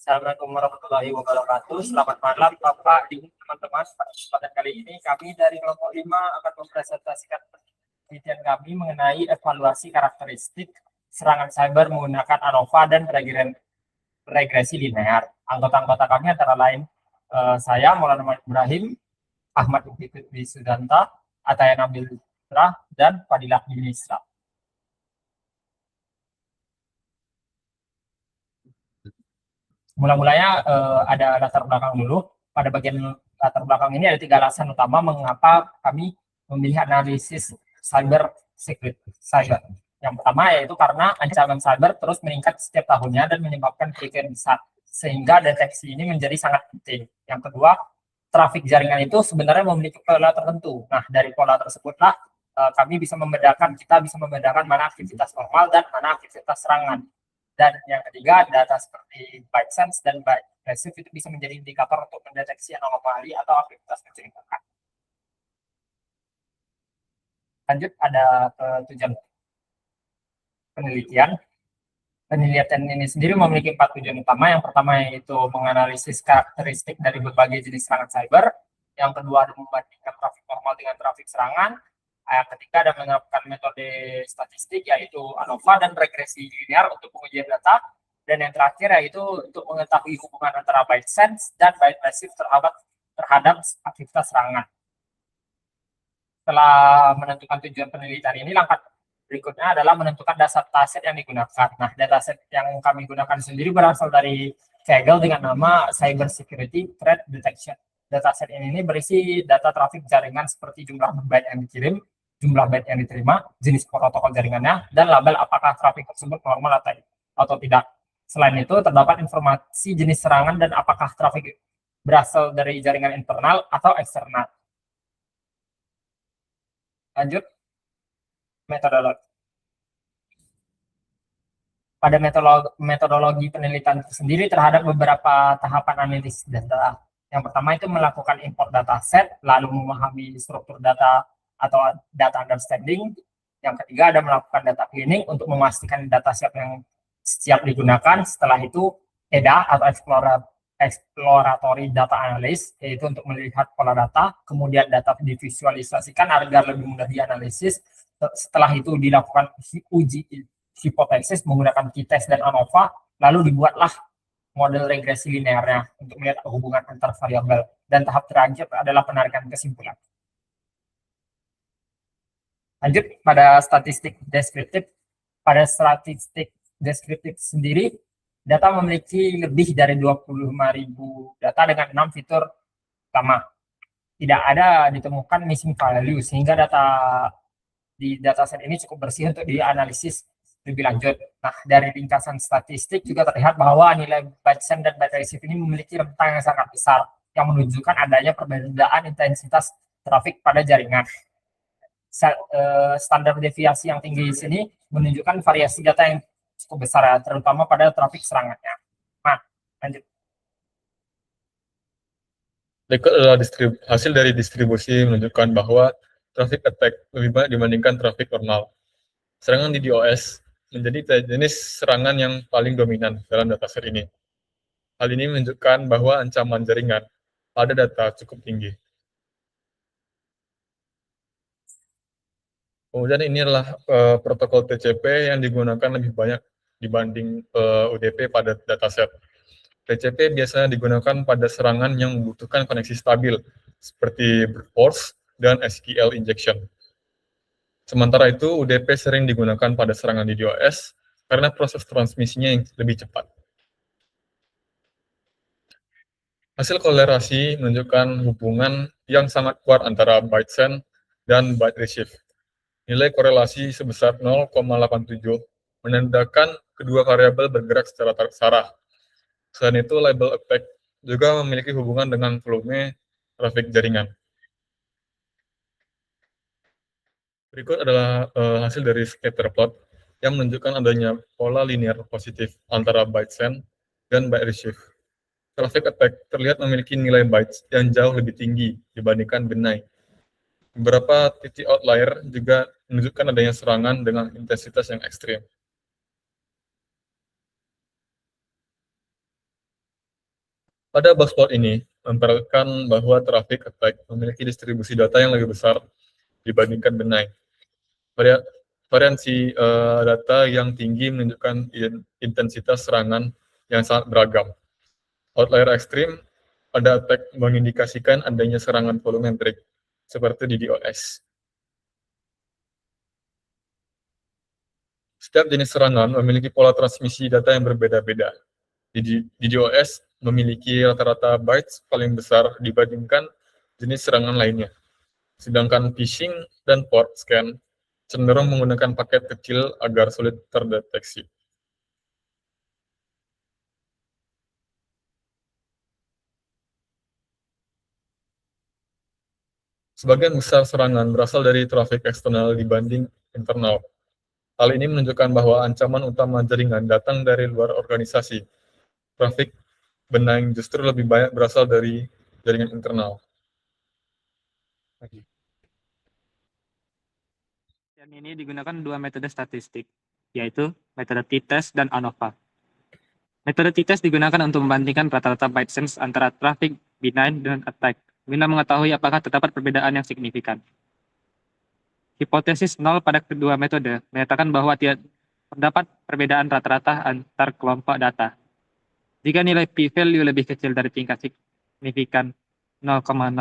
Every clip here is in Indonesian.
Assalamualaikum warahmatullahi wabarakatuh. Selamat malam Bapak, Ibu, teman-teman. Pada kesempatan kali ini kami dari kelompok 5 akan mempresentasikan penelitian kami mengenai evaluasi karakteristik serangan cyber menggunakan ANOVA dan regresi linear. Anggota-anggota kami antara lain saya, Maulana Malik Ibrahim, Ahmad Dwi Sudanta, Ataya Nabil Putra, dan Fadilah Yunisra. Mula-mulanya ada latar belakang dulu. Pada bagian latar belakang ini ada 3 alasan utama mengapa kami memilih analisis cyber security cyber. Yang pertama yaitu karena ancaman cyber terus meningkat setiap tahunnya dan menyebabkan kerugian besar, sehingga deteksi ini menjadi sangat penting. Yang kedua, trafik jaringan itu sebenarnya memiliki pola tertentu. Nah, dari pola tersebutlah kita bisa membedakan mana aktivitas normal dan mana aktivitas serangan. Dan yang ketiga, data seperti byte sense dan byte aggressive itu bisa menjadi indikator untuk mendeteksi anomali atau aktivitas mencurigakan. Lanjut, ada tujuan penelitian. Penelitian ini sendiri memiliki 4 tujuan utama. Yang pertama yaitu menganalisis karakteristik dari berbagai jenis serangan cyber. Yang kedua ada membandingkan trafik normal dengan trafik serangan. Yang ketiga ada menerapkan metode statistik yaitu ANOVA dan regresi linear untuk pengujian data. Dan yang terakhir yaitu untuk mengetahui hubungan antara byte sense dan byte aggressive terhadap aktivitas serangan. Setelah menentukan tujuan penelitian ini, langkah berikutnya adalah menentukan dataset yang digunakan. Nah, dataset yang kami gunakan sendiri berasal dari Kaggle dengan nama Cyber Security Threat Detection. Dataset ini berisi data trafik jaringan seperti jumlah byte yang dikirim, jumlah byte yang diterima, jenis protokol jaringannya, dan label apakah trafik tersebut normal atau tidak. Selain itu, terdapat informasi jenis serangan dan apakah trafik berasal dari jaringan internal atau eksternal. Lanjut, metodologi. Pada metodologi penelitian sendiri terhadap beberapa tahapan analisis data. Yang pertama itu melakukan import dataset, lalu memahami struktur data atau data understanding. Yang ketiga ada melakukan data cleaning untuk memastikan data yang siap digunakan. Setelah itu EDA atau exploratory data analysis, yaitu untuk melihat pola data, kemudian data divisualisasikan agar lebih mudah dianalisis. Setelah itu dilakukan uji hipotesis menggunakan t-test dan ANOVA, lalu dibuatlah model regresi linearnya untuk melihat hubungan antar variabel. Dan tahap terakhir adalah penarikan kesimpulan. Lanjut pada statistik deskriptif. Pada statistik deskriptif sendiri, data memiliki lebih dari 25.000 data dengan 6 fitur utama. Tidak ada ditemukan missing value, sehingga data di dataset ini cukup bersih untuk dianalisis lebih lanjut. Nah, dari ringkasan statistik juga terlihat bahwa nilai byte sense dan byte aggressive ini memiliki rentang yang sangat besar, yang menunjukkan adanya perbedaan intensitas trafik pada jaringan. Standar deviasi yang tinggi di sini menunjukkan variasi data yang cukup besar, ya, terutama pada trafik serangannya. Nah, lanjut. Berikut adalah hasil dari distribusi menunjukkan bahwa traffic attack lebih banyak dibandingkan traffic normal. Serangan di DOS menjadi jenis serangan yang paling dominan dalam dataset ini. Hal ini menunjukkan bahwa ancaman jaringan pada data cukup tinggi. Kemudian ini adalah protokol TCP yang digunakan lebih banyak dibanding UDP pada dataset. TCP biasanya digunakan pada serangan yang membutuhkan koneksi stabil, seperti brute force dan SQL injection. Sementara itu, UDP sering digunakan pada serangan di DOS karena proses transmisinya yang lebih cepat. Hasil kolerasi menunjukkan hubungan yang sangat kuat antara byte send dan byte receive. Nilai korelasi sebesar 0,87 menandakan kedua variabel bergerak secara terarah. Selain itu, label attack juga memiliki hubungan dengan volume trafik jaringan. Berikut adalah hasil dari scatter plot yang menunjukkan adanya pola linear positif antara byte send dan byte receive. Traffic attack terlihat memiliki nilai bytes yang jauh lebih tinggi dibandingkan benign. Beberapa titik outlier juga menunjukkan adanya serangan dengan intensitas yang ekstrim. Pada box plot ini memperlihatkan bahwa traffic attack memiliki distribusi data yang lebih besar dibandingkan benign. Variansi data yang tinggi menunjukkan intensitas serangan yang sangat beragam. Outlier ekstrim pada attack mengindikasikan adanya serangan volumetrik seperti di DDoS. Setiap jenis serangan memiliki pola transmisi data yang berbeda-beda. DDoS memiliki rata-rata bytes paling besar dibandingkan jenis serangan lainnya. Sedangkan phishing dan port scan cenderung menggunakan paket kecil agar sulit terdeteksi. Sebagian besar serangan berasal dari trafik eksternal dibanding internal. Hal ini menunjukkan bahwa ancaman utama jaringan datang dari luar organisasi. Trafik benign justru lebih banyak berasal dari jaringan internal. Dan ini digunakan dua metode statistik, yaitu metode t-test dan ANOVA. Metode t-test digunakan untuk membandingkan rata-rata byte sense antara traffic benign dan attack, guna mengetahui apakah terdapat perbedaan yang signifikan. Hipotesis nol pada kedua metode menyatakan bahwa tidak terdapat perbedaan rata-rata antar kelompok data. Jika nilai p-value lebih kecil dari tingkat signifikan 0,05,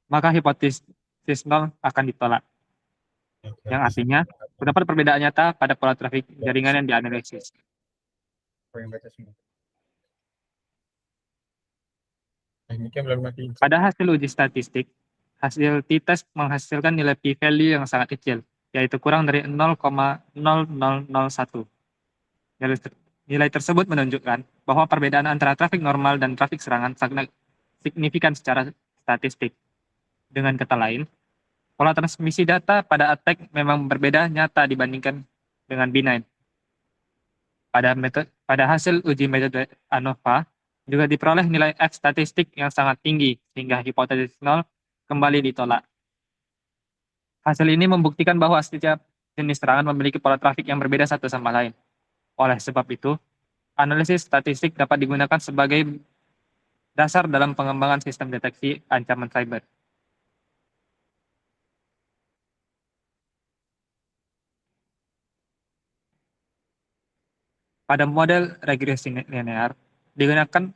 maka hipotesis nol akan ditolak. Yang artinya, terdapat perbedaan nyata pada pola trafik jaringan yang dianalisis. Pada hasil uji statistik, hasil t-test menghasilkan nilai p-value yang sangat kecil, yaitu kurang dari 0,0001. Nilai tersebut menunjukkan bahwa perbedaan antara trafik normal dan trafik serangan sangat signifikan secara statistik. Dengan kata lain, pola transmisi data pada attack memang berbeda nyata dibandingkan dengan benign. Pada hasil uji metode ANOVA, juga diperoleh nilai F statistik yang sangat tinggi, sehingga hipotesis nol kembali ditolak. Hasil ini membuktikan bahwa setiap jenis serangan memiliki pola trafik yang berbeda satu sama lain. Oleh sebab itu, analisis statistik dapat digunakan sebagai dasar dalam pengembangan sistem deteksi ancaman cyber. Pada model regresi linear digunakan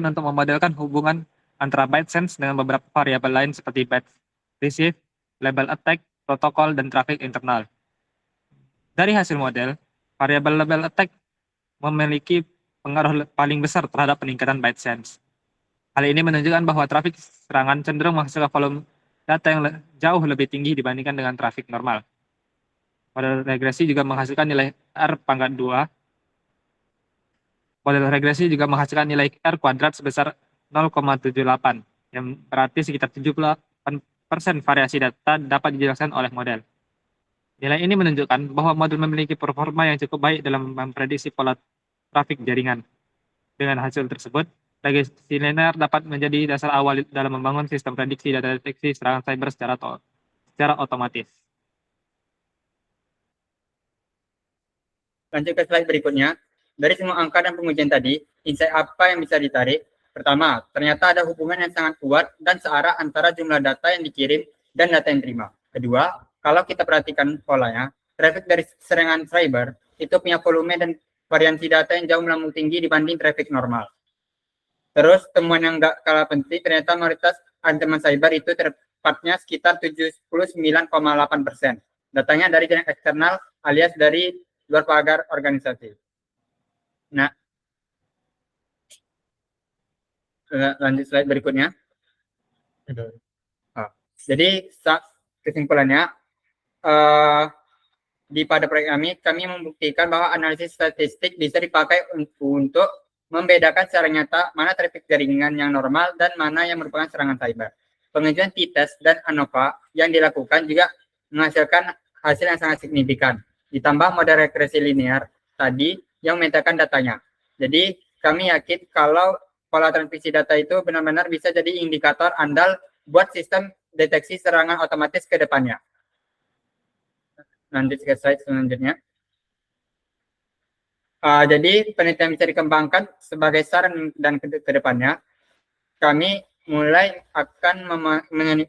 untuk memodelkan hubungan antara byte sense dengan beberapa variabel lain seperti byte receive, label attack, protokol, dan traffic internal. Dari hasil model, variabel label attack memiliki pengaruh paling besar terhadap peningkatan byte sense. Hal ini menunjukkan bahwa trafik serangan cenderung menghasilkan volume data yang jauh lebih tinggi dibandingkan dengan trafik normal. Model regresi juga menghasilkan nilai R pangkat 2. Model regresi juga menghasilkan nilai R kuadrat sebesar 0,78, yang berarti sekitar 78% variasi data dapat dijelaskan oleh model. Nilai ini menunjukkan bahwa model memiliki performa yang cukup baik dalam memprediksi pola trafik jaringan. Dengan hasil tersebut, regresi linear dapat menjadi dasar awal dalam membangun sistem prediksi dan deteksi serangan cyber secara otomatis. Lanjut ke slide berikutnya. Dari semua angka dan pengujian tadi, insight apa yang bisa ditarik? Pertama, ternyata ada hubungan yang sangat kuat dan searah antara jumlah data yang dikirim dan data yang diterima. Kedua, kalau kita perhatikan polanya, traffic dari serangan cyber itu punya volume dan variansi data yang jauh melambung tinggi dibanding traffic normal. Terus, temuan yang nggak kalah penting, ternyata mayoritas ancaman cyber itu tepatnya sekitar 79,8%. Datanya dari jaringan eksternal alias dari luar pagar organisasi. Nah, lanjut slide berikutnya. Jadi kesimpulannya, pada proyek kami membuktikan bahwa analisis statistik bisa dipakai untuk membedakan secara nyata mana trafik jaringan yang normal dan mana yang merupakan serangan cyber. Pengujian t-test dan ANOVA yang dilakukan juga menghasilkan hasil yang sangat signifikan. Ditambah model regresi linear tadi yang memetakan datanya. Jadi kami yakin kalau pola transmisi data itu benar-benar bisa jadi indikator andal buat sistem deteksi serangan otomatis ke depannya. Lanjut ke slide selanjutnya. Jadi penelitian bisa dikembangkan sebagai saran dan ke depannya kami mulai akan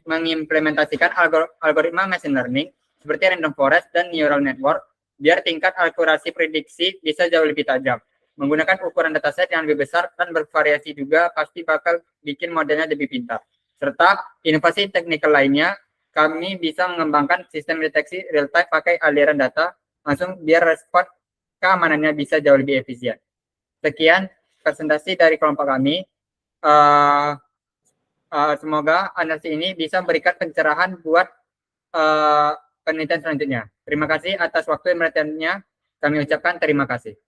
mengimplementasikan algoritma machine learning seperti random forest dan neural network biar tingkat akurasi prediksi bisa jauh lebih tajam. Menggunakan ukuran dataset yang lebih besar dan bervariasi juga pasti bakal bikin modelnya lebih pintar. Serta inovasi teknikal lainnya, kami bisa mengembangkan sistem deteksi real time pakai aliran data langsung biar respon keamanannya bisa jauh lebih efisien. Sekian presentasi dari kelompok kami. Semoga analisis ini bisa memberikan pencerahan buat penelitian selanjutnya. Terima kasih atas waktu dan perhatiannya. Kami ucapkan terima kasih.